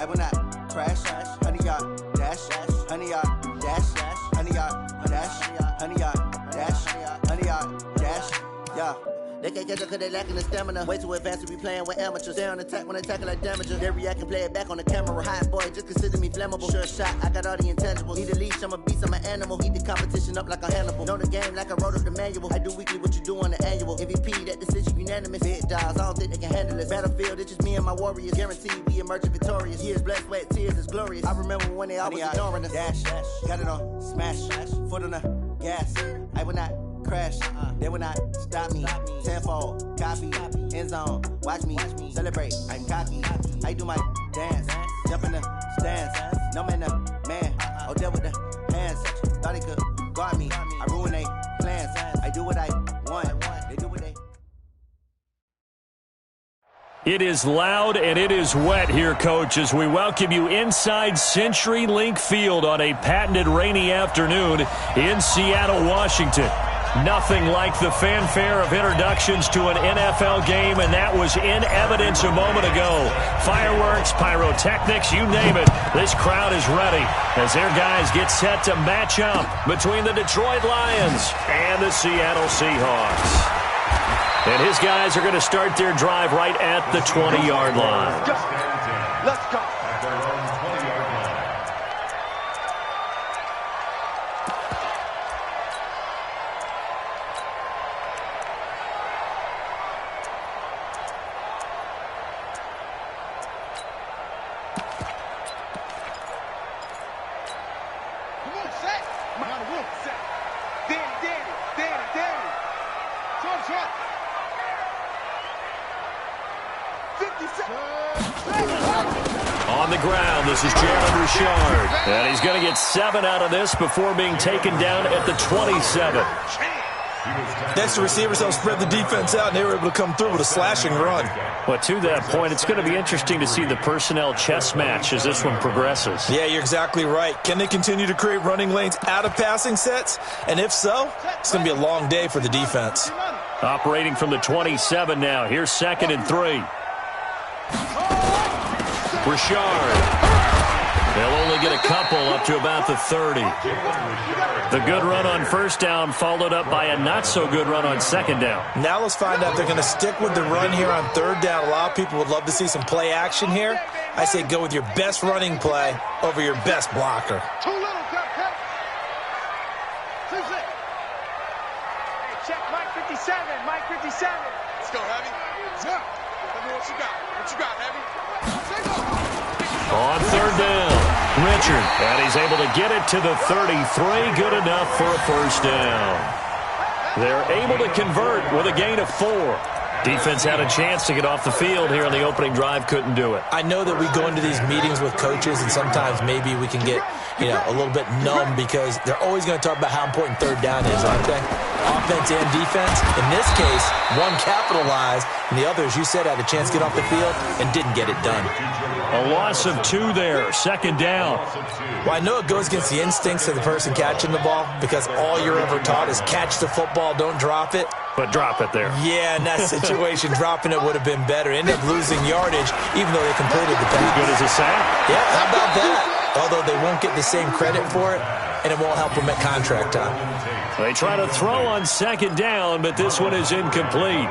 I will not crash, 100-yard dash, 100-yard dash, 100-yard dash, 100-yard dash, 100-yard dash, yeah. They can't catch up cause they lacking the stamina. Way too advanced to be playing with amateurs. Stay on attack when they tackle like damagers. They react and play it back on the camera. Hot boy, just consider me flammable. Sure shot, I got all the intangibles. Need a leash, I'm a beast, I'm an animal. Heat the competition up like a Hannibal. Know the game like I wrote up the manual. I do weekly what you do on the annual. MVP, that decision unanimous. Big dogs, I don't think they can handle it. Battlefield, it's just me and my warriors. Guaranteed we emerging victorious. Years, blood, sweat, tears, it's glorious. I remember when they always ignoring us. Dash, got it on, smash, foot on the gas. I will not crash, they will not stop me. Tenfold, copy, end zone, watch me celebrate. I'm cocky, I do my dance, jump in the stands. No man, man, oh there with the hands. Thought he could guard me, I ruin they plans. I do what I want, they do what they. It is loud and it is wet here, Coach, as we welcome you inside CenturyLink Field on a patented rainy afternoon in Seattle, Washington. Nothing like the fanfare of introductions to an NFL game, and that was in evidence a moment ago. Fireworks, pyrotechnics, you name it. This crowd is ready as their guys get set to match up between the Detroit Lions and the Seattle Seahawks. And his guys are going to start their drive right at the 20-yard line. Let's go. On the ground, this is Jalen Richard. And he's going to get 7 out of this before being taken down at the 27. Next, the receivers helped spread the defense out, and they were able to come through with a slashing run. But to that point, it's going to be interesting to see the personnel chess match as this one progresses. Yeah, you're exactly right. Can they continue to create running lanes out of passing sets? And if so, it's going to be a long day for the defense. Operating from the 27 now. Here's 2nd and 3. Richard. They'll only get a couple up to about the 30. The good run on first down followed up by a not-so-good run on second down. Now let's find out if they're going to stick with the run here on third down. A lot of people would love to see some play action here. I say go with your best running play over your best blocker. Too little, cut. Too slick. Hey, check Mike 57. Mike 57. Let's go, Heavy. Yeah. Let me what you got. What you got, Heavy? On third down, Richard, and he's able to get it to the 33, good enough for a first down. They're able to convert with a gain of 4. Defense had a chance to get off the field here on the opening drive, couldn't do it. I know that we go into these meetings with coaches, and sometimes maybe we can get, a little bit numb because they're always going to talk about how important third down is, aren't they? Offense and defense. In this case, one capitalized, and the other, as you said, had a chance to get off the field and didn't get it done. A loss of 2 there, 2nd down. Well, I know it goes against the instincts of the person catching the ball because all you're ever taught is catch the football, don't drop it. But drop it there. Yeah, in that situation, dropping it would have been better. Ended up losing yardage, even though they completed the pass. Good as a sack. Yeah, how about that? Although they won't get the same credit for it, and it won't help them at contract time. They try to throw on 2nd down, but this one is incomplete.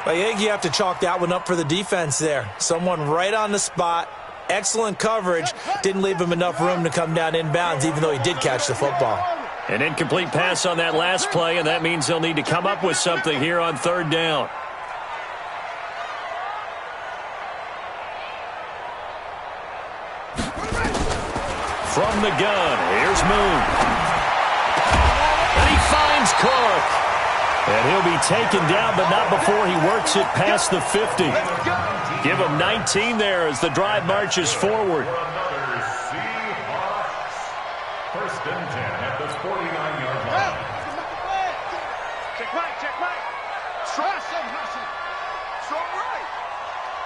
I think you have to chalk that one up for the defense there. Someone right on the spot. Excellent coverage. Didn't leave him enough room to come down inbounds, even though he did catch the football. An incomplete pass on that last play, and that means they'll need to come up with something here on third down. From the gun, here's Moon. And he finds Cook. And he'll be taken down, but not before he works it past the 50. Give him 19 there as the drive marches forward. First and 10 at the 49-yard line. Check Mike. Strong right.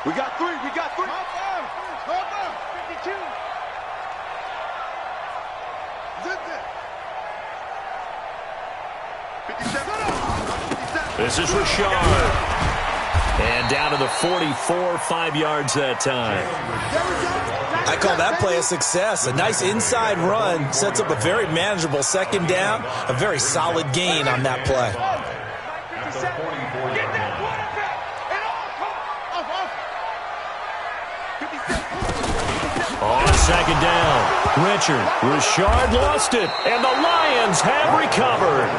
We got 3. Hold on. 52. This is Richard. And down to the 44, 5 yards that time. I call that play a success. A nice inside run sets up a very manageable second down, a very solid gain on that play. On second down, Richard lost it, and the Lions have recovered.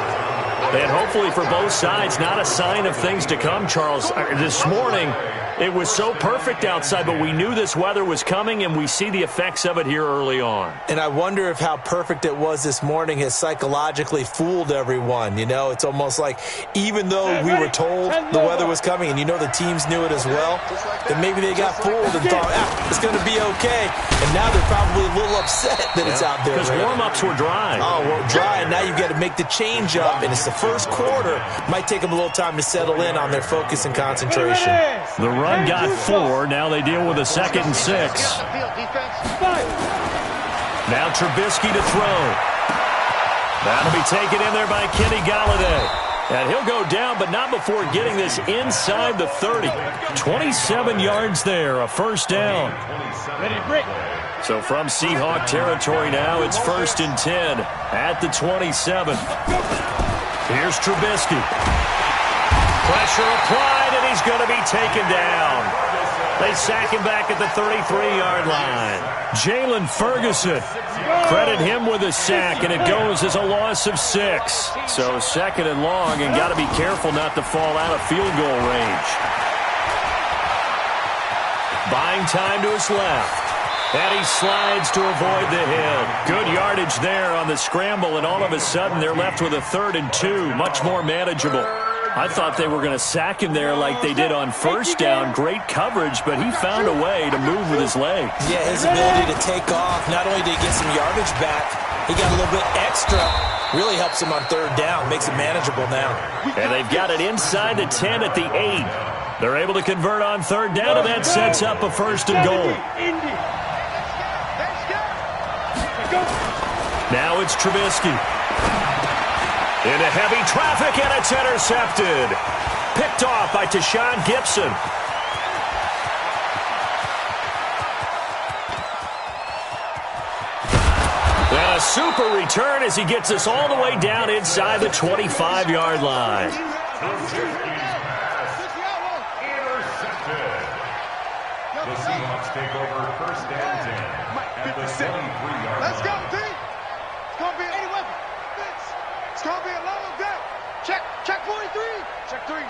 And hopefully for both sides, not a sign of things to come, Charles. This morning, it was so perfect outside, but we knew this weather was coming, and we see the effects of it here early on. And I wonder if how perfect it was this morning has psychologically fooled everyone. You know, it's almost like even though we were told the weather was coming, and you know the teams knew it as well, then maybe they got fooled and thought, it's going to be okay. And now they're probably a little upset that it's out there. Because warm-ups were dry. Oh, well, dry, and now you've got to make the change up, and it's the first quarter. Might take them a little time to settle in on their focus and concentration. The run got 4. Now they deal with a 2nd and 6. Now Trubisky to throw. That'll be taken in there by Kenny Golladay. And he'll go down, but not before getting this inside the 30. 27 yards there, a first down. So from Seahawk territory now, it's 1st and 10 at the 27. Here's Trubisky. Pressure applied, and he's going to be taken down. They sack him back at the 33-yard line. Jalen Ferguson, credit him with a sack, and it goes as a loss of 6. So 2nd and long, and got to be careful not to fall out of field goal range. Buying time to his left. And he slides to avoid the hit. Good yardage there on the scramble, and all of a sudden they're left with a 3rd and 2, much more manageable. I thought they were going to sack him there like they did on first down. Great coverage, but he found a way to move with his legs. Yeah, his ability to take off, not only did he get some yardage back, he got a little bit extra. Really helps him on 3rd down, makes it manageable now. And they've got it inside the 10 at the 8. They're able to convert on 3rd down, and that sets up a 1st and goal. Now it's Trubisky. Into heavy traffic, and it's intercepted. Picked off by Tashawn Gibson. And a super return as he gets us all the way down inside the 25-yard line. Intercepted. The Seahawks take over 1st and 10 at the 23-yard line. Let's go, team. It's going to be any weapon. It's going to be a long day. Check 43. Check 3.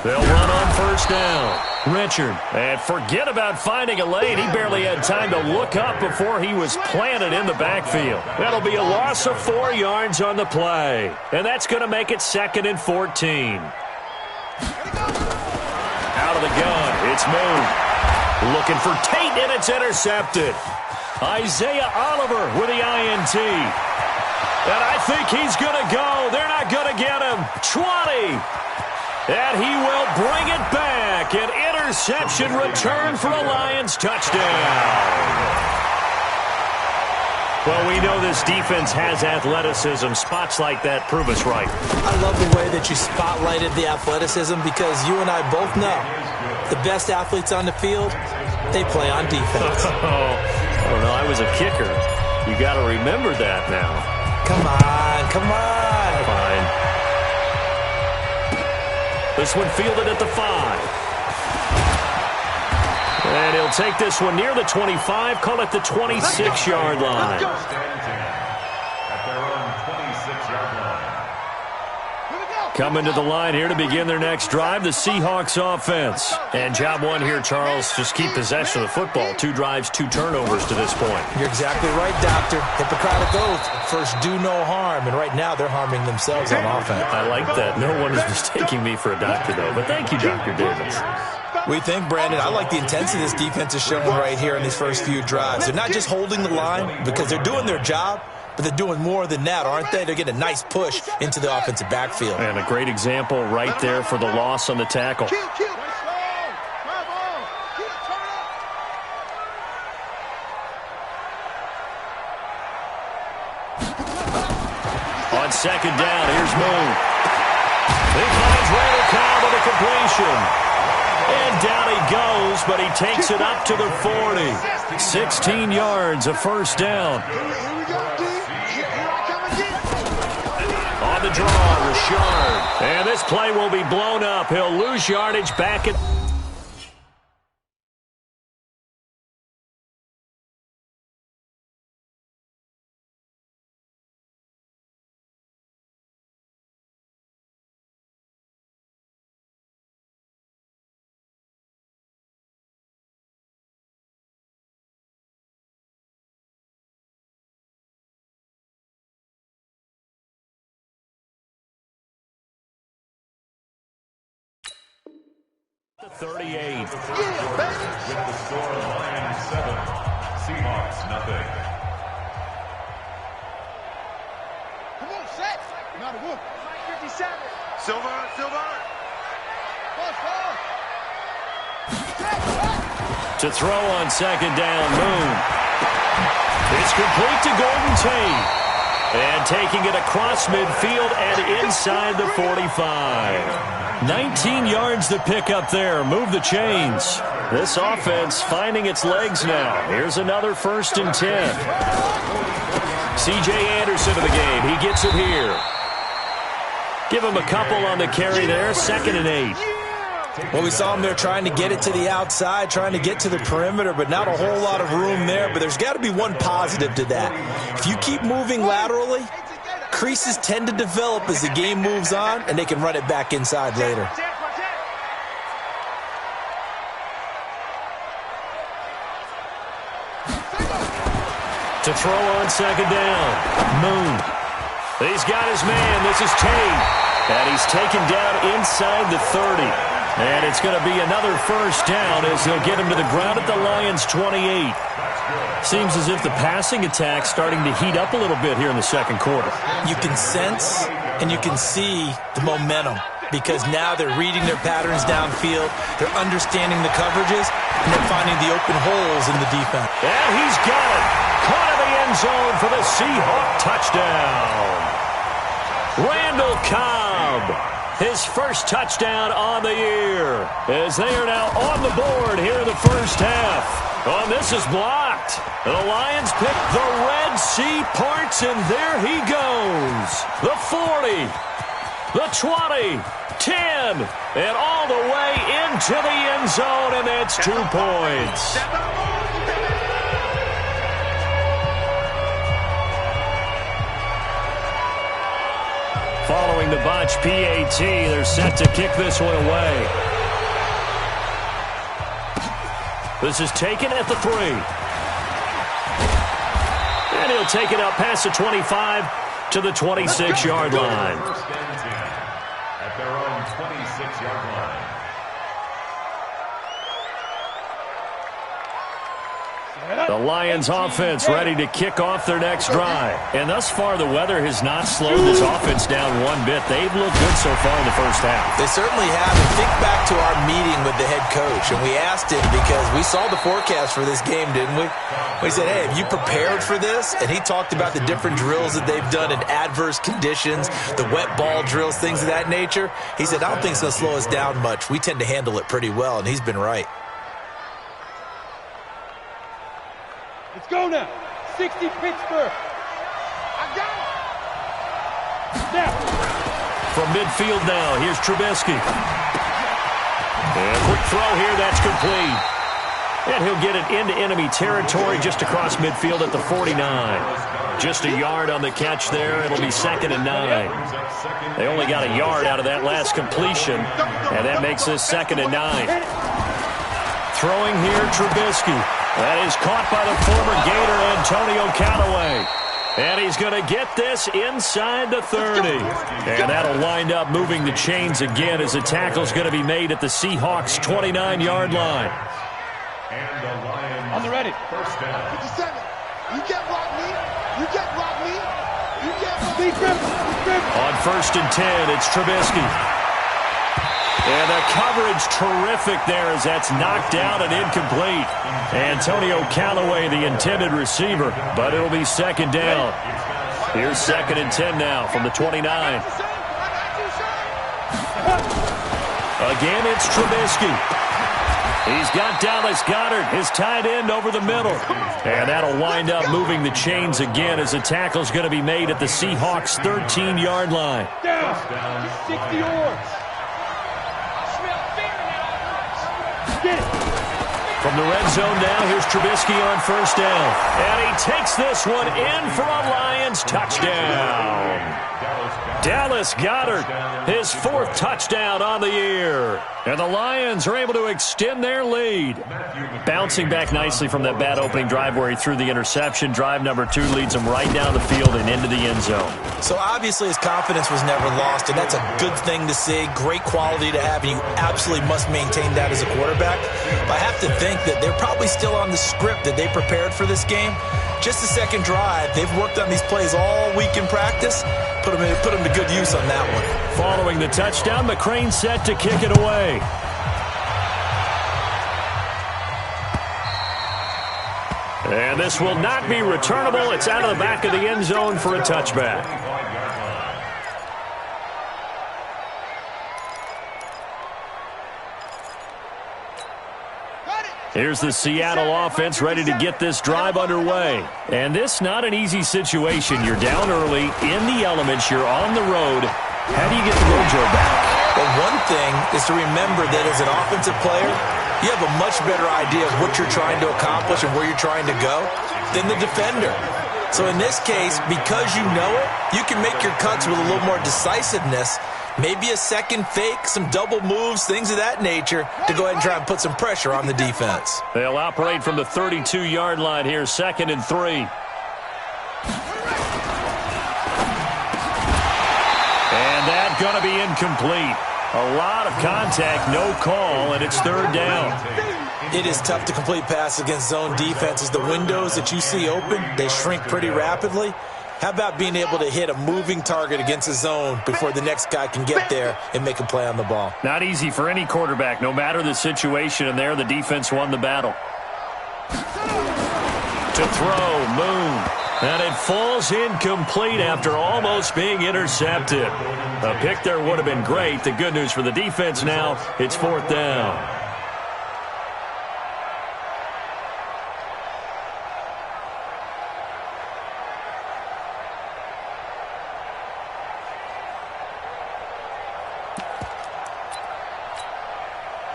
They'll run on 1st down. Richard. And forget about finding a lane. He barely had time to look up before he was planted in the backfield. That'll be a loss of 4 yards on the play. And that's going to make it 2nd and 14. Out of the gun. It's moved. Looking for Tate, and it's intercepted. Isaiah Oliver with the INT. And I think he's going to go. They're not going to get him. 20. And he will bring it back. An interception return for a Lions touchdown. Well, we know this defense has athleticism. Spots like that prove us right. I love the way that you spotlighted the athleticism because you and I both know the best athletes on the field, they play on defense. I don't know. I was a kicker. You got to remember that now. Come on. Fine. This one fielded at the 5. And he'll take this one near the 25, call it the 26-yard line. At their own 26-yard line. Coming to the line here to begin their next drive, the Seahawks offense. And job one here, Charles, just keep possession of the football. 2 drives, 2 turnovers to this point. You're exactly right, Doctor. Hippocratic oath. First, do no harm. And right now, they're harming themselves on offense. I like that. No one is mistaking me for a doctor, though. But thank you, Dr. Davis. We think, Brandon, I like the intensity this defense is showing right here in these first few drives. They're not just holding the line because they're doing their job, but they're doing more than that, aren't they? They're getting a nice push into the offensive backfield. And a great example right there for the loss on the tackle. On second down, here's Moon. He finds Randall Cobb with a completion. And down he goes, but he takes it up to the 40. 16 yards, a first down. On the draw, Richard. And this play will be blown up. He'll lose yardage back at... The 38. With the score, Lions 7, Seahawks nothing. Come on, set. Not a whoop. 57. Silver. To throw on second down, Moon. It's complete to Golden Tate. And taking it across midfield and inside the 45. 19 yards to pick up there. Move the chains. This offense finding its legs now. Here's another 1st and 10. C.J. Anderson to the game. He gets it here. Give him a couple on the carry there. 2nd and 8. Well, we saw him there trying to get it to the outside, trying to get to the perimeter, but not a whole lot of room there. But there's got to be one positive to that. If you keep moving laterally, creases tend to develop as the game moves on, and they can run it back inside later. To throw on second down, Moon. He's got his man. This is Tate. And he's taken down inside the 30. And it's going to be another first down as they'll get him to the ground at the Lions' 28. Seems as if the passing attack's starting to heat up a little bit here in the second quarter. You can sense and you can see the momentum because now they're reading their patterns downfield, they're understanding the coverages, and they're finding the open holes in the defense. And he's got it. Caught in the end zone for the Seahawk touchdown. Randall Cobb. His first touchdown on the year as they are now on the board here in the first half. Oh, this is blocked. The Lions pick the Red Sea parts, and there he goes. The 40, the 20, 10, and all the way into the end zone, and that's 2 points. Following the botch PAT, they're set to kick this one away. This is taken at the 3. And he'll take it out past the 25 to the 26-yard line. First and 10 at their own 26-yard line. The Lions offense ready to kick off their next drive. And thus far, the weather has not slowed this offense down one bit. They've looked good so far in the first half. They certainly have. And think back to our meeting with the head coach. And we asked him because we saw the forecast for this game, didn't we? We said, hey, have you prepared for this? And he talked about the different drills that they've done in adverse conditions, the wet ball drills, things of that nature. He said, I don't think it's going to slow us down much. We tend to handle it pretty well, and he's been right. Let's go now. 60 Pittsburgh. I got it. Now. From midfield now, here's Trubisky. And quick throw here, that's complete. And he'll get it into enemy territory just across midfield at the 49. Just a yard on the catch there. It'll be 2nd and 9. They only got a yard out of that last completion, and that makes this 2nd and 9. Throwing here, Trubisky. That is caught by the former Gator, Antonio Callaway. And he's going to get this inside the 30. And that'll wind up moving the chains again as the tackle's going to be made at the Seahawks' 29-yard line. And the Lions On the ready. First down. 57. You can't block me. You can't block me. You can't block me. On 1st and 10, it's Trubisky. And the coverage terrific there as that's knocked down and incomplete. Antonio Callaway, the intended receiver, but it'll be 2nd down. Here's 2nd and 10 now from the 29. Again, it's Trubisky. He's got Dallas Goedert, his tight end, over the middle. And that'll wind up moving the chains again as the tackle's going to be made at the Seahawks' 13-yard line. Down. 60 yards. Get it. From the red zone now, here's Trubisky on first down. And he takes this one in for a Lions touchdown. Dallas Goedert, his fourth touchdown on the year. And the Lions are able to extend their lead. Bouncing back nicely from that bad opening drive where he threw the interception. Drive number 2 leads him right down the field and into the end zone. So obviously his confidence was never lost, and that's a good thing to see. Great quality to have, and you absolutely must maintain that as a quarterback. But I have to think that they're probably still on the script that they prepared for this game. Just the second drive. They've worked on these plays all week in practice. Put them to good use on that one. Following the touchdown, McCrane set to kick it away. And this will not be returnable. It's out of the back of the end zone for a touchback. Here's the Seattle offense ready to get this drive underway. And this not an easy situation. You're down early, in the elements, you're on the road. How do you get the mojo back? Well, one thing is to remember that as an offensive player, you have a much better idea of what you're trying to accomplish and where you're trying to go than the defender. So in this case, because you know it, you can make your cuts with a little more decisiveness. Maybe a second fake, some double moves, things of that nature to go ahead and try and put some pressure on the defense. They'll operate from the 32-yard line here, 2nd and 3. And that's going to be incomplete. A lot of contact, no call, and it's 3rd down. It is tough to complete pass against zone defenses. The windows that you see open, they shrink pretty rapidly. How about being able to hit a moving target against a zone before the next guy can get there and make a play on the ball? Not easy for any quarterback, no matter the situation, and there the defense won the battle. To throw, Moon. And it falls incomplete after almost being intercepted. A pick there would have been great. The good news for the defense now, it's 4th down.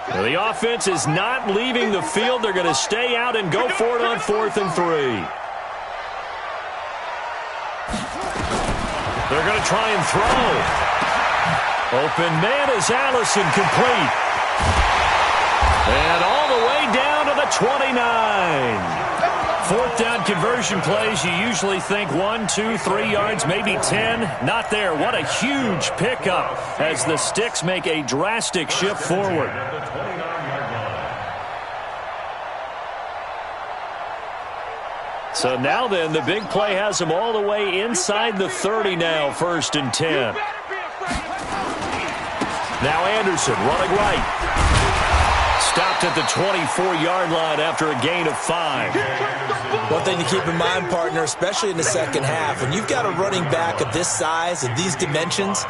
The offense is not leaving the field. They're going to stay out and go for it on 4th and 3. They're going to try and throw. Open man is Allison, complete. And all the way down to the 29. 4th down conversion plays, you usually think 1, 2, 3 yards, maybe 10. Not there. What a huge pickup as the Sticks make a drastic shift forward. So now then, the big play has them all the way inside the 30 now, 1st and 10. Now Anderson running right. Stopped at the 24-yard line after a gain of 5. One thing to keep in mind, partner, especially in the second half, when you've got a running back of this size, of these dimensions,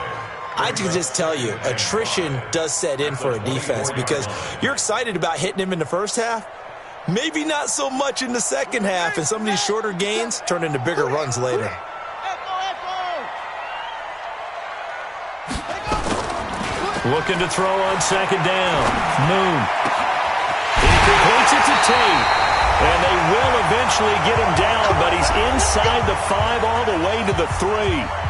I can just tell you, attrition does set in for a defense because you're excited about hitting him in the first half. Maybe not so much in the second half, and some of these shorter gains turn into bigger runs later. Looking to throw on 2nd down. Moon. He completes it to Tate. And they will eventually get him down, but he's inside the 5 all the way to the 3.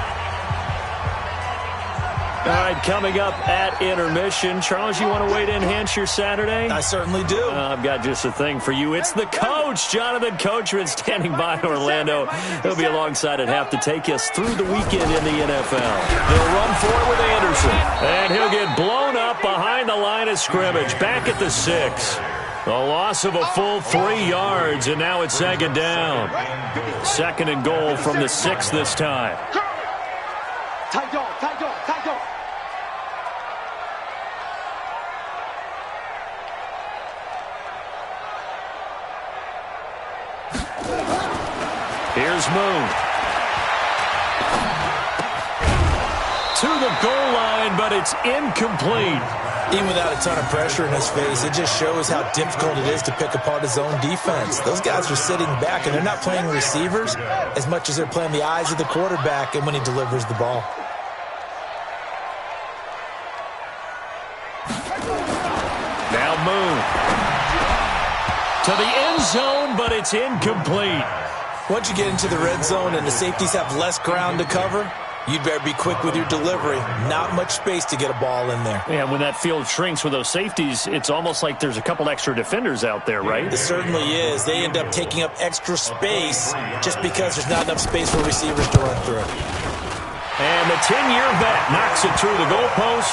All right, coming up at intermission. Charles, you want to wait to enhance your Saturday? I certainly do. I've got just a thing for you. It's the coach, Jonathan Coachman, standing by Orlando. He'll be alongside at half to take us through the weekend in the NFL. They'll run forward with Anderson. And he'll get blown up behind the line of scrimmage. Back at the 6. A loss of a full 3 yards, and now it's 2nd down. 2nd and goal from the 6 this time. Tight dog, tight dog, tight dog. Here's Moon. To the goal line, but it's incomplete. Even without a ton of pressure in his face, it just shows how difficult it is to pick apart his own defense. Those guys are sitting back, and they're not playing receivers as much as they're playing the eyes of the quarterback and when he delivers the ball. Now Moon. To the end zone, but it's incomplete. Once you get into the red zone and the safeties have less ground to cover, you'd better be quick with your delivery. Not much space to get a ball in there. Yeah, when that field shrinks with those safeties, it's almost like there's a couple extra defenders out there, right? It certainly is. They end up taking up extra space just because there's not enough space for receivers to run through. And the 10-year vet knocks it through the goalpost,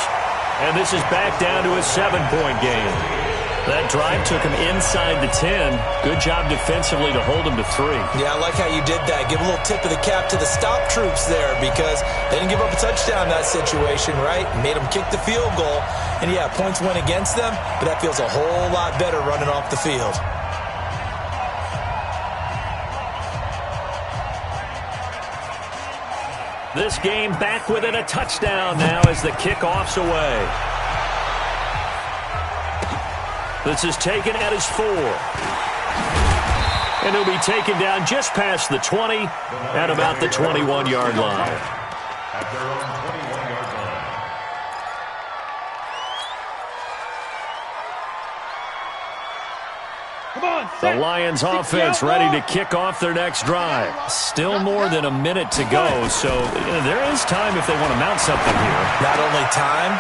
and this is back down to a 7-point game. That drive took him inside the 10. Good job defensively to hold him to 3. Yeah, I like how you did that. Give a little tip of the cap to the stop troops there because they didn't give up a touchdown in that situation, right? Made them kick the field goal. And, yeah, points went against them, but that feels a whole lot better running off the field. This game back within a touchdown now as the kickoff's away. This is taken at his 4. And he'll be taken down just past the 20 at about the 21-yard line. At their own 21-yard line. The Lions offense ready to kick off their next drive. Still more than a minute to go, so there is time if they want to mount something here. Not only time,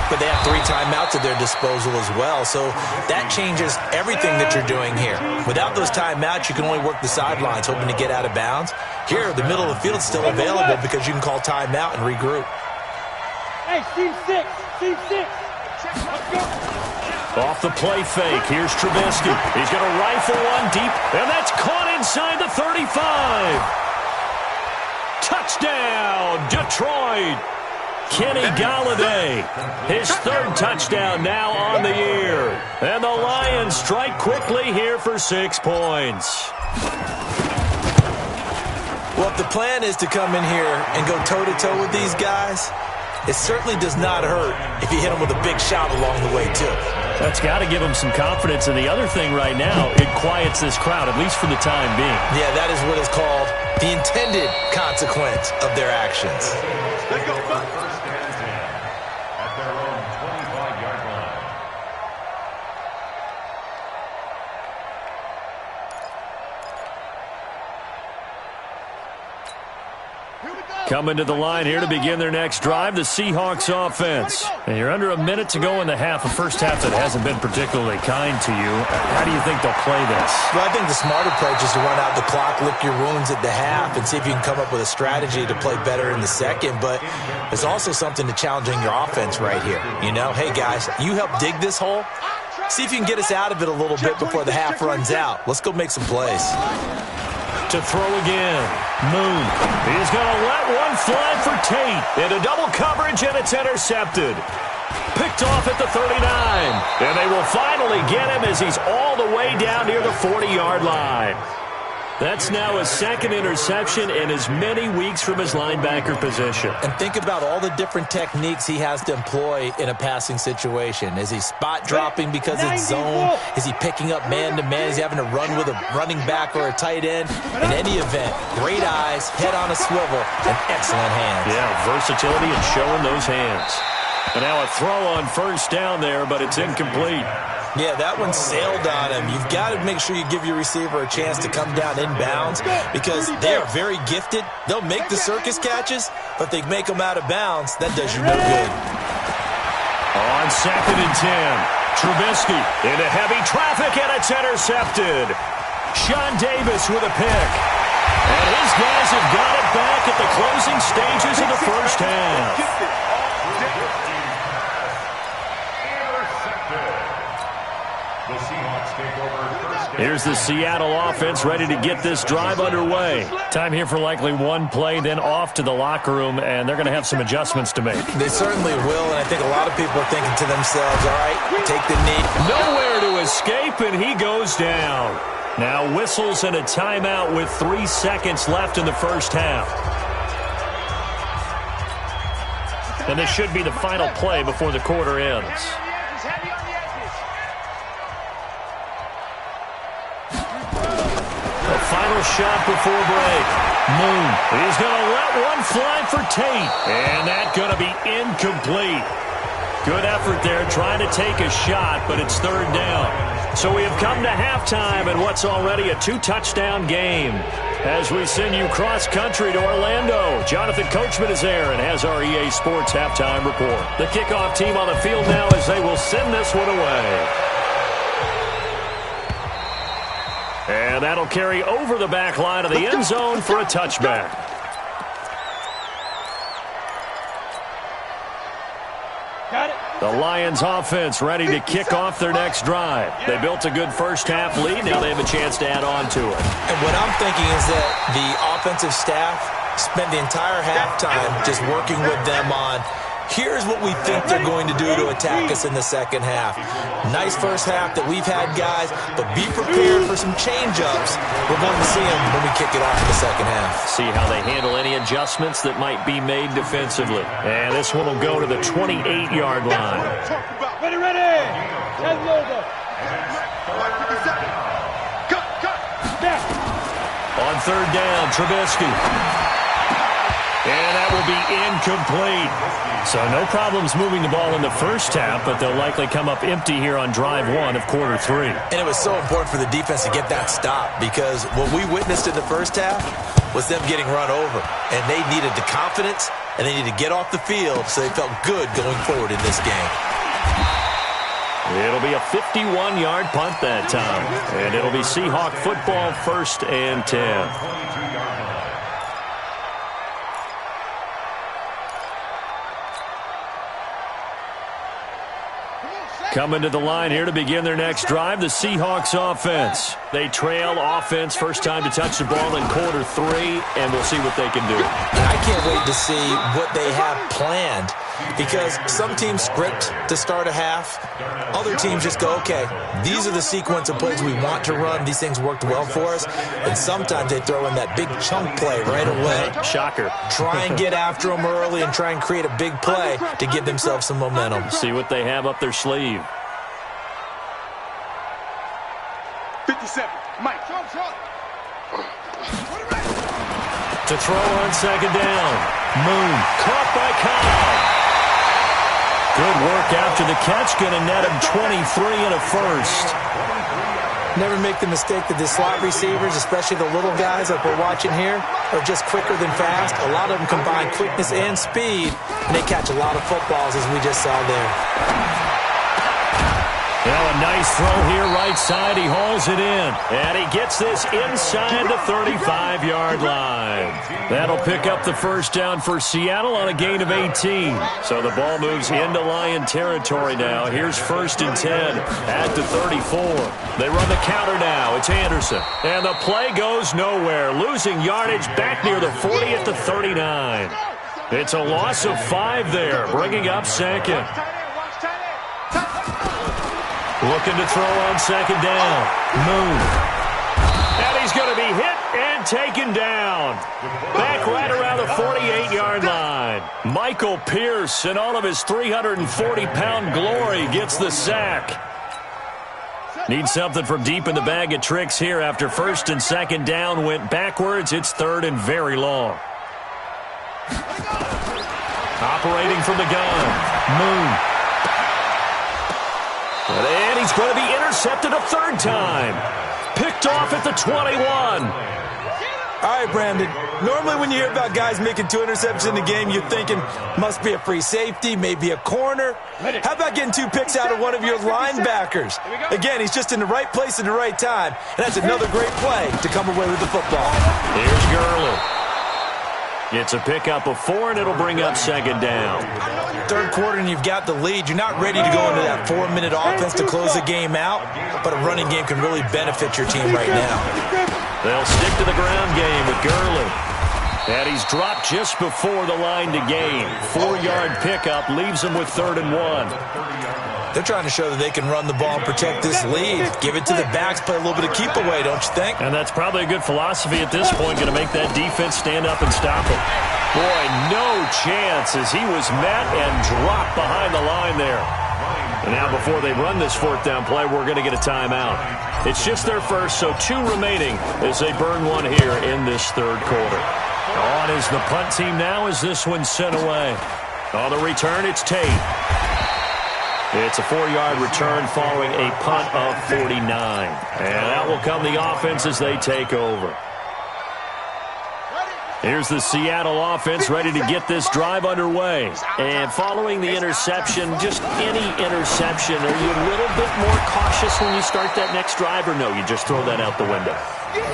but they have 3 timeouts at their disposal as well, so that changes everything that you're doing here. Without those timeouts, you can only work the sidelines, hoping to get out of bounds. Here, the middle of the field is still available because you can call timeout and regroup. Hey, team 6, team 6. Let's go. Off the play fake, here's Trubisky. He's going to rifle one deep, and that's caught inside the 35. Touchdown, Detroit. Kenny Golladay, his 3rd touchdown now on the year. And the Lions strike quickly here for 6 points. Well, if the plan is to come in here and go toe-to-toe with these guys, it certainly does not hurt if you hit them with a big shot along the way, too. That's got to give them some confidence. And the other thing right now, it quiets this crowd, at least for the time being. Yeah, that is what is called the intended consequence of their actions. Let's go. First and 10 at their own 25-yard line. Coming to the line here to begin their next drive, the Seahawks offense. And you're under a minute to go in the half, a first half that hasn't been particularly kind to you. How do you think they'll play this? Well, I think the smart approach is to run out the clock, lick your wounds at the half, and see if you can come up with a strategy to play better in the second. But there's also something to challenging your offense right here. You know, hey, guys, you help dig this hole. See if you can get us out of it a little bit before the half runs out. Let's go make some plays. To throw again, Moon. He's going to let one fly for Tate. Into double coverage, and it's intercepted. Picked off at the 39. And they will finally get him as he's all the way down near the 40-yard line. That's now his 2nd interception in as many weeks from his linebacker position. And think about all the different techniques he has to employ in a passing situation. Is he spot dropping because it's zone? Is he picking up man-to-man? Is he having to run with a running back or a tight end? In any event, great eyes, head on a swivel, and excellent hands. Yeah, versatility and showing those hands. And now a throw on first down there, but it's incomplete. Yeah, that one sailed on him. You've got to make sure you give your receiver a chance to come down inbounds because they are very gifted. They'll make the circus catches, but if they make them out of bounds, that does you no good. On 2nd and 10, Trubisky into heavy traffic, and it's intercepted. Sean Davis with a pick. And his guys have got it back at the closing stages of the first half. Here's the Seattle offense ready to get this drive underway. Time here for likely one play, then off to the locker room, and they're going to have some adjustments to make. They certainly will, and I think a lot of people are thinking to themselves, all right, take the knee. Nowhere to escape, and he goes down. Now whistles and a timeout with 3 seconds left in the first half. And this should be the final play before the quarter ends. final shot before break. Moon. He's going to let one fly for Tate. And that's going to be incomplete. Good effort there trying to take a shot, but it's third down. So we have come to halftime in what's already a 2-touchdown game. As we send you cross-country to Orlando, Jonathan Coachman is there and has our EA Sports halftime report. The kickoff team on the field now as they will send this one away. And that'll carry over the back line of the end zone for a touchback. The Lions offense ready to kick off their next drive. They built a good first-half lead. Now they have a chance to add on to it. And what I'm thinking is that the offensive staff spent the entire halftime just working with them on, here's what we think they're going to do to attack us in the second half. Nice first half that we've had, guys, but be prepared for some change-ups. We're going to see them when we kick it off in the second half. See how they handle any adjustments that might be made defensively. And this one will go to the 28-yard line. Ready. Hands over. On third down, Trubisky. And that will be incomplete. So no problems moving the ball in the first half, but they'll likely come up empty here on drive one of quarter three. And it was so important for the defense to get that stop because what we witnessed in the first half was them getting run over. And they needed the confidence, and they needed to get off the field so they felt good going forward in this game. It'll be a 51-yard punt that time. And it'll be Seahawk football, 1st and 10. Coming to the line here to begin their next drive, the Seahawks offense. They trail offense, first time to touch the ball in quarter three, and we'll see what they can do. And I can't wait to see what they have planned because some teams script to start a half. Other teams just go, okay, these are the sequence of plays we want to run. These things worked well for us. And sometimes they throw in that big chunk play right away. Shocker. Try and get after them early and try and create a big play to give themselves some momentum. See what they have up their sleeve. 57, Mike. To throw on second down. Moon caught by Kyle. Good work after the catch. Going to net him 23 and a first. Never make the mistake that the slot receivers, especially the little guys like we're watching here, are just quicker than fast. A lot of them combine quickness and speed, and they catch a lot of footballs as we just saw there. Well, a nice throw here right side. He hauls it in. And he gets this inside the 35-yard line. That'll pick up the first down for Seattle on a gain of 18. So the ball moves into Lion territory now. Here's 1st and 10 at the 34. They run the counter now. It's Anderson. And the play goes nowhere. Losing yardage back near the 40 at the 39. It's a loss of 5 there, bringing up second. Looking to throw on second down. Moon. And he's going to be hit and taken down. Back right around the 48-yard line. Michael Pierce, in all of his 340-pound glory, gets the sack. Needs something from deep in the bag of tricks here after 1st and 2nd down went backwards. It's 3rd and very long. Operating from the gun. Moon. And he's going to be intercepted a 3rd time. Picked off at the 21. All right, Brandon. Normally when you hear about guys making 2 interceptions in the game, you're thinking must be a free safety, maybe a corner. How about getting 2 picks out of one of your linebackers? Again, he's just in the right place at the right time. And that's another great play to come away with the football. Here's Gurley. It's a pickup of 4, and it'll bring up second down. 3rd quarter, and you've got the lead. You're not ready to go into that 4-minute offense to close the game out, but a running game can really benefit your team right now. They'll stick to the ground game with Gurley. And he's dropped just before the line to gain. 4-yard pickup leaves him with 3rd and 1. They're trying to show that they can run the ball and protect this lead. Give it to the backs, play a little bit of keep away, don't you think? And that's probably a good philosophy at this point, going to make that defense stand up and stop him. Boy, no chance as he was met and dropped behind the line there. And now before they run this fourth down play, we're going to get a timeout. It's just their first, so 2 remaining as they burn one here in this third quarter. On is the punt team now as this one's sent away. On the return, it's Tate. It's a 4-yard return following a punt of 49. And out will come the offense as they take over. Here's the Seattle offense ready to get this drive underway. And following the interception, just any interception, are you a little bit more cautious when you start that next drive, or no, you just throw that out the window?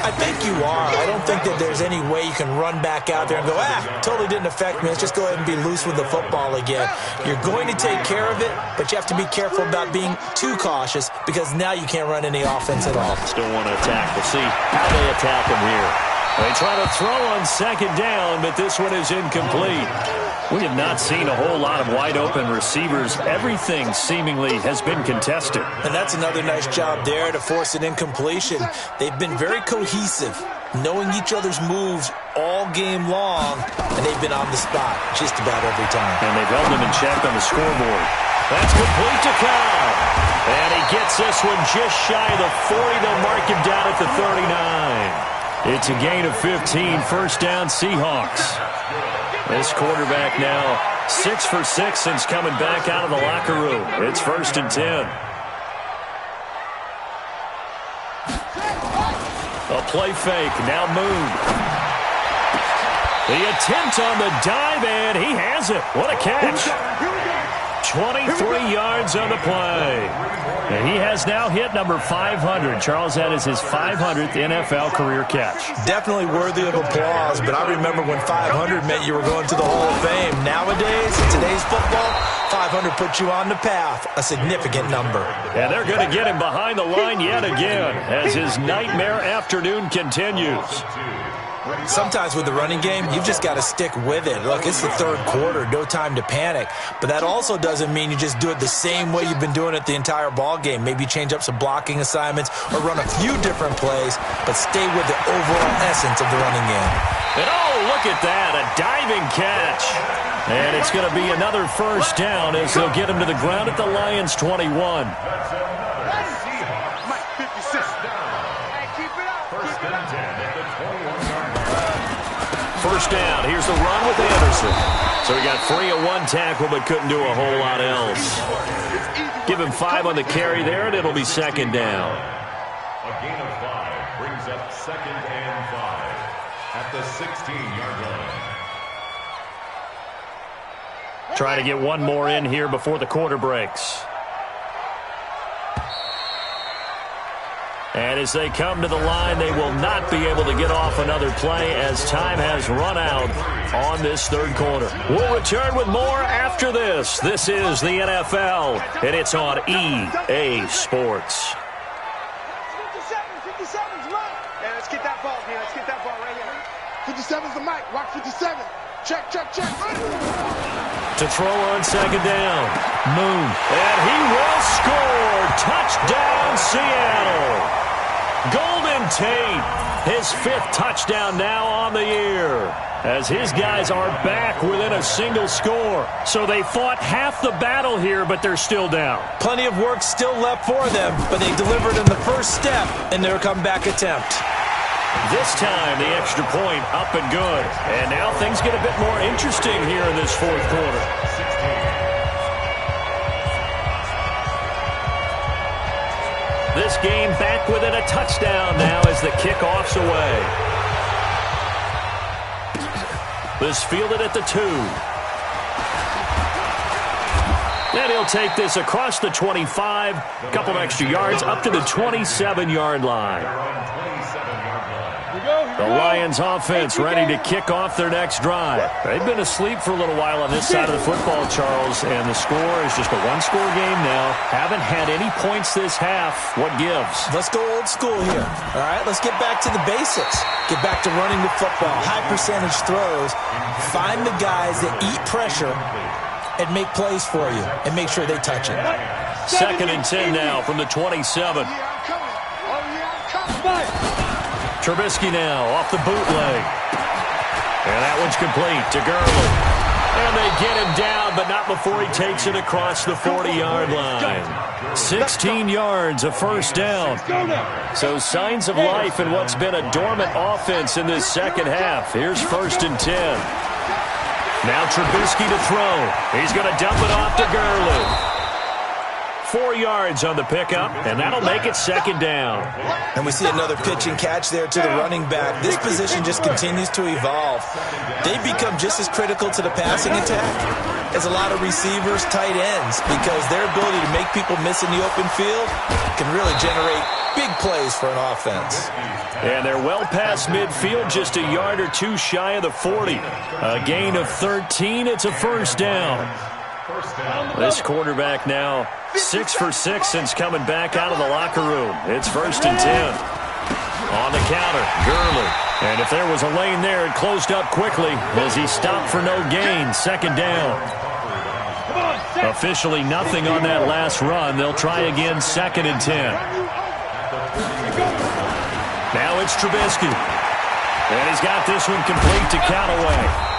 I think you are. I don't think that there's any way you can run back out there and go, totally didn't affect me. Let's just go ahead and be loose with the football again. You're going to take care of it, but you have to be careful about being too cautious because now you can't run any offense at all. Still want to attack. We'll see how they attack him here. They try to throw on second down, but this one is incomplete. We have not seen a whole lot of wide-open receivers. Everything seemingly has been contested. And that's another nice job there to force an incompletion. They've been very cohesive, knowing each other's moves all game long, and they've been on the spot just about every time. And they've held them in check on the scoreboard. That's complete to Kyle. And he gets this one just shy of the 40. They'll mark him down at the 39. It's a gain of 15, first down Seahawks. This quarterback now 6 for 6 since coming back out of the locker room. It's 1st and 10. A play fake, now Moon. The attempt on the dive, and he has it. What a catch. 23 yards on the play. And he has now hit number 500. Charles, that is his 500th NFL career catch. Definitely worthy of applause, but I remember when 500 meant you were going to the Hall of Fame. Nowadays, in today's football, 500 puts you on the path, a significant number. And they're going to get him behind the line yet again as his nightmare afternoon continues. Sometimes with the running game, you've just got to stick with it. Look, it's the third quarter, no time to panic. But that also doesn't mean you just do it the same way you've been doing it the entire ball game. Maybe change up some blocking assignments or run a few different plays, but stay with the overall essence of the running game. And oh, look at that, a diving catch. And it's going to be another first down as they'll get him to the ground at the Lions' 21. First down. Here's the run with Anderson. So he got free of one tackle but couldn't do a whole lot else. Give him 5 on the carry there, and it'll be second down. A gain of 5 brings up 2nd and 5 at the 16-yard line. Trying to get one more in here before the quarter breaks. And as they come to the line, they will not be able to get off another play as time has run out on this third quarter. We'll return with more after this. This is the NFL, and it's on EA Sports. 57's Mike. Yeah, let's get that ball here. Let's get that ball right here. 57's the Mike. Watch 57. Check. To throw on second down, Moon. And he will score. Touchdown, Seattle. Golden Tate, his 5th touchdown now on the year, as his guys are back within a single score. So they fought half the battle here, but they're still down. Plenty of work still left for them, but they delivered in the first step in their comeback attempt. This time, the extra point up and good. And now things get a bit more interesting here in this fourth quarter. This game back within a touchdown now as the kickoff's away. This fielded at the 2. And he'll take this across the 25, a couple of extra yards, up to the 27-yard line. The Lions offense ready to kick off their next drive. They've been asleep for a little while on this side of the football, Charles, and the score is just a one-score game now. Haven't had any points this half. What gives? Let's go old school here. All right, let's get back to the basics. Get back to running the football, high percentage throws. Find the guys that eat pressure and make plays for you and make sure they touch it. 2nd and 10 now from the 27. Trubisky now off the bootleg. And that one's complete to Gurley. And they get him down, but not before he takes it across the 40-yard line. 16 yards, a first down. So signs of life in what's been a dormant offense in this second half. Here's 1st and 10. Now Trubisky to throw. He's going to dump it off to Gurley. 4 yards on the pickup, and that'll make it 2nd down. And we see another pitch and catch there to the running back. This position just continues to evolve. They become just as critical to the passing attack as a lot of receivers, tight ends, because their ability to make people miss in the open field can really generate big plays for an offense. And they're well past midfield, just a yard or two shy of the 40. A gain of 13, it's a first down. This quarterback now 6 for 6 since coming back out of the locker room. It's 1st and 10. On the counter, Gurley. And if there was a lane there, it closed up quickly as he stopped for no gain. 2nd down. Officially nothing on that last run. They'll try again, 2nd and 10. Now it's Trubisky. And he's got this one complete to Callaway.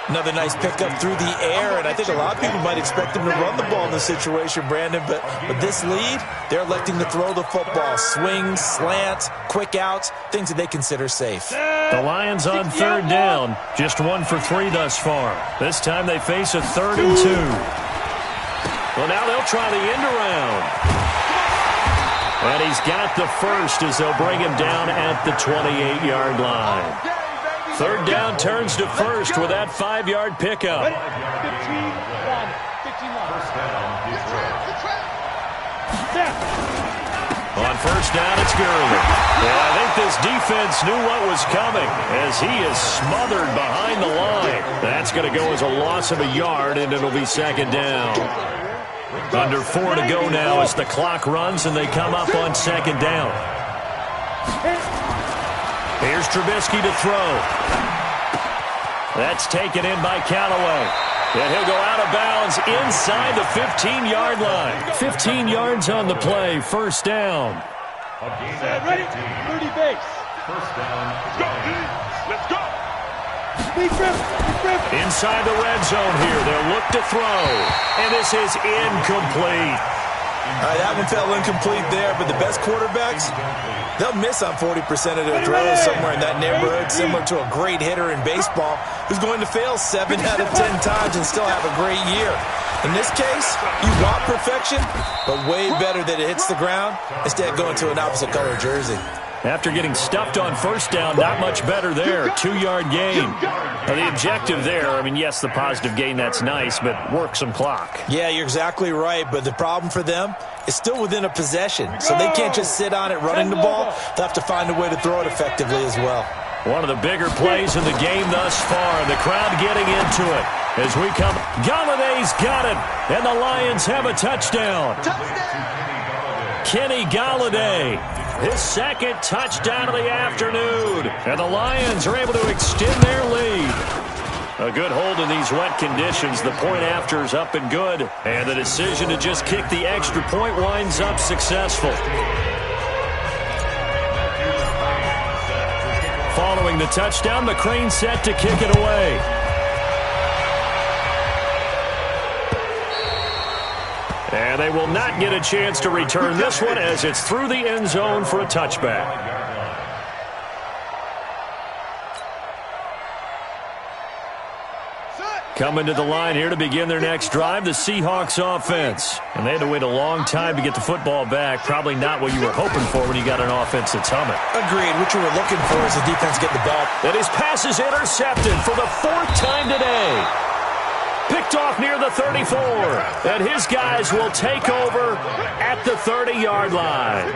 Another nice pickup through the air, and I think a lot of people might expect him to run the ball in this situation, Brandon, but with this lead, they're electing to throw the football. Swings, slants, quick outs, things that they consider safe. The Lions on 3rd down, just 1 for 3 thus far. This time they face a 3rd and 2. Well, now they'll try the end around. And he's got the first as they'll bring him down at the 28-yard line. 3rd down turns to 1st with that 5-yard pickup. 15-1. On 1st down, it's Gurley. And I think this defense knew what was coming as he is smothered behind the line. That's going to go as a loss of a yard, and it'll be 2nd down. Under 4 to go now as the clock runs, and they come up on 2nd down. Here's Trubisky to throw. That's taken in by Callaway. And he'll go out of bounds inside the 15-yard line. 15 yards on the play, 1st down. Ready? 30 base. 1st down. Let's go. Big rip. Inside the red zone here. They'll look to throw. And this is incomplete. All right, that one fell incomplete there, but the best quarterbacks, they'll miss on 40% of their throws somewhere in that neighborhood, similar to a great hitter in baseball who's going to fail 7 out of 10 times and still have a great year. In this case, you want perfection, but way better that it hits the ground instead of going to an opposite color jersey. After getting stuffed on 1st down, not much better there. 2-yard gain. Now, the objective there, I mean, yes, the positive gain, that's nice, but work some clock. Yeah, you're exactly right, but the problem for them is still within a possession, so they can't just sit on it running the ball. They'll have to find a way to throw it effectively as well. One of the bigger plays in the game thus far, and the crowd getting into it. As we come, Galladay's got it, and the Lions have a touchdown. Kenny Galladay, his 2nd touchdown of the afternoon, and the Lions are able to extend their lead. A good hold in these wet conditions. The point after is up and good, and the decision to just kick the extra point winds up successful. Following the touchdown, McCrane set to kick it away. And they will not get a chance to return this one as it's through the end zone for a touchback. Coming to the line here to begin their next drive, the Seahawks offense. And they had to wait a long time to get the football back. Probably not what you were hoping for when you got an offense that's humming. Agreed. What you were looking for is the defense get the ball. And his pass is intercepted for the 4th time today. Picked off near the 34. And his guys will take over at the 30-yard line.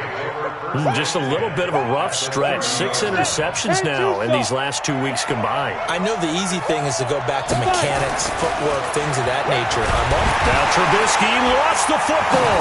Just a little bit of a rough stretch. 6 interceptions now in these last 2 weeks combined. I know the easy thing is to go back to mechanics, footwork, things of that nature. Now Trubisky lost the football.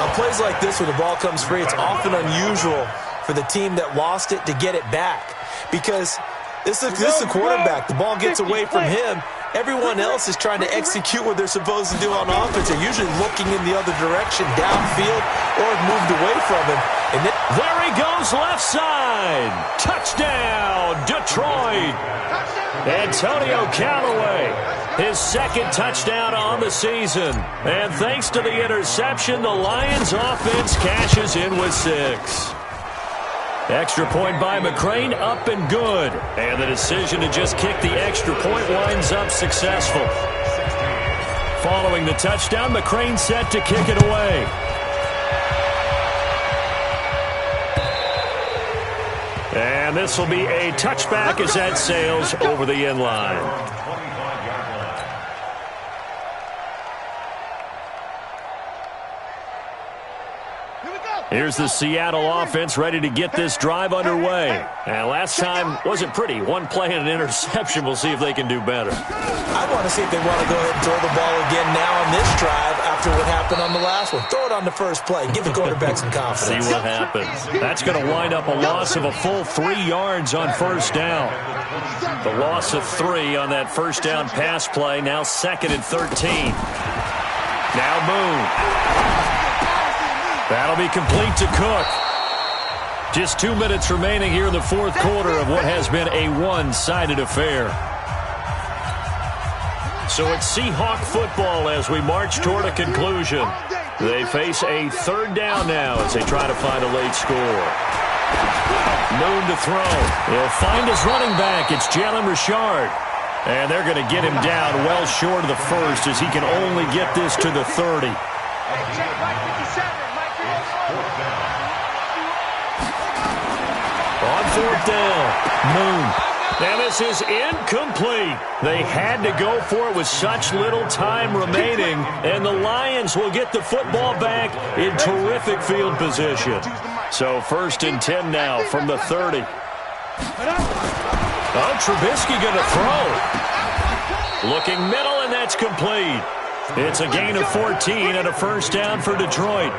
On plays like this where the ball comes free, it's often unusual for the team that lost it to get it back. Because this is a quarterback. The ball gets away from him. Everyone else is trying to execute what they're supposed to do on offense. They're usually looking in the other direction, downfield, or moved away from him. And there he goes goes left side. Touchdown, Detroit. Antonio Callaway, his second touchdown on the season. And thanks to the interception, the Lions offense cashes in with 6. Extra point by McCrane, up and good. And the decision to just kick the extra point winds up successful. Following the touchdown, McCrane set to kick it away. And this will be a touchback as that sails over the end line. Here's the Seattle offense ready to get this drive underway. And last time wasn't pretty. One play and an interception. We'll see if they can do better. I want to see if they want to go ahead and throw the ball again now on this drive after what happened on the last one. Throw it on the first play. Give the quarterback some confidence. See what happens. That's going to wind up a loss of a full 3 yards on first down. The loss of 3 on that first down pass play. Now 2nd and 13. Now Moon. That'll be complete to Cook. Just 2 minutes remaining here in the fourth quarter of what has been a one-sided affair. So it's Seahawk football as we march toward a conclusion. They face a 3rd down now as they try to find a late score. Moon to throw. He'll find his running back. It's Jalen Richard. And they're going to get him down well short of the first as he can only get this to the 30. On 4th down, Moon. Now this is incomplete. They had to go for it with such little time remaining, and the Lions will get the football back in terrific field position. So 1st and 10 now from the 30. Oh, Trubisky going to throw. Looking middle, and that's complete. It's a gain of 14 and a first down for Detroit.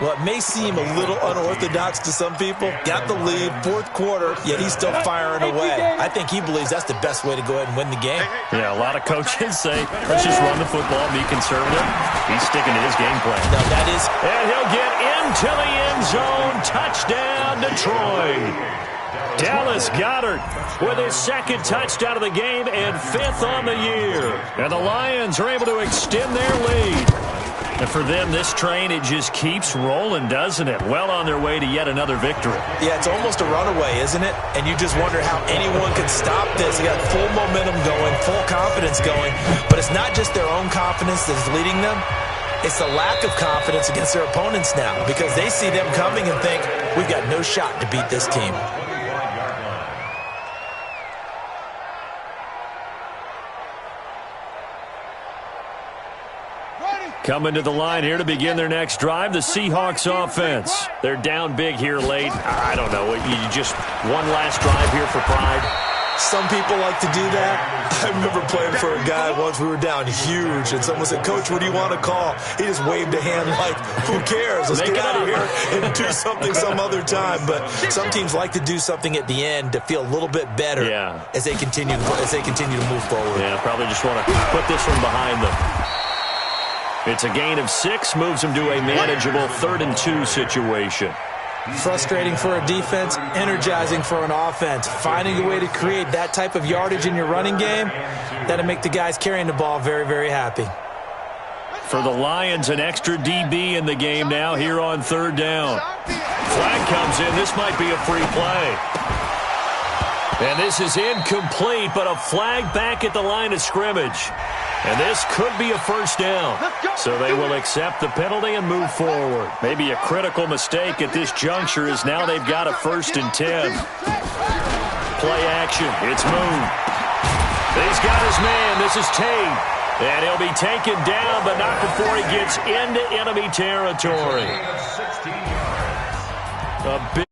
Well, it may seem a little unorthodox to some people. Got the lead, 4th quarter, yet he's still firing away. I think he believes that's the best way to go ahead and win the game. Yeah, a lot of coaches say, let's just run the football, be conservative. He's sticking to his game plan. No, that is... And he'll get into the end zone. Touchdown, Detroit. Dallas Goedert with his 2nd touchdown of the game and 5th on the year. And the Lions are able to extend their lead. And for them, this train, it just keeps rolling, doesn't it? Well on their way to yet another victory. Yeah, it's almost a runaway, isn't it? And you just wonder how anyone could stop this. They got full momentum going, full confidence going. But it's not just their own confidence that's leading them. It's the lack of confidence against their opponents now because they see them coming and think, we've got no shot to beat this team. Coming to the line here to begin their next drive, the Seahawks offense. They're down big here late. I don't know. You just one last drive here for pride. Some people like to do that. I remember playing for a guy once. We were down huge, and someone said, Coach, what do you want to call? He just waved a hand like, who cares? Let's get out of here and do something some other time. But some teams like to do something at the end to feel a little bit better as they continue to move forward. Yeah, probably just want to put this one behind them. It's a gain of 6, moves them to a manageable 3rd and 2 situation. Frustrating for a defense, energizing for an offense. Finding a way to create that type of yardage in your running game, that'll make the guys carrying the ball very, very happy. For the Lions, an extra DB in the game now here on 3rd down. Flag comes in. This might be a free play. And this is incomplete, but a flag back at the line of scrimmage. And this could be a first down. So they will accept the penalty and move forward. Maybe a critical mistake at this juncture is now they've got a 1st and 10. Play action. It's Moon. He's got his man. This is Tate. And he'll be taken down, but not before he gets into enemy territory. A big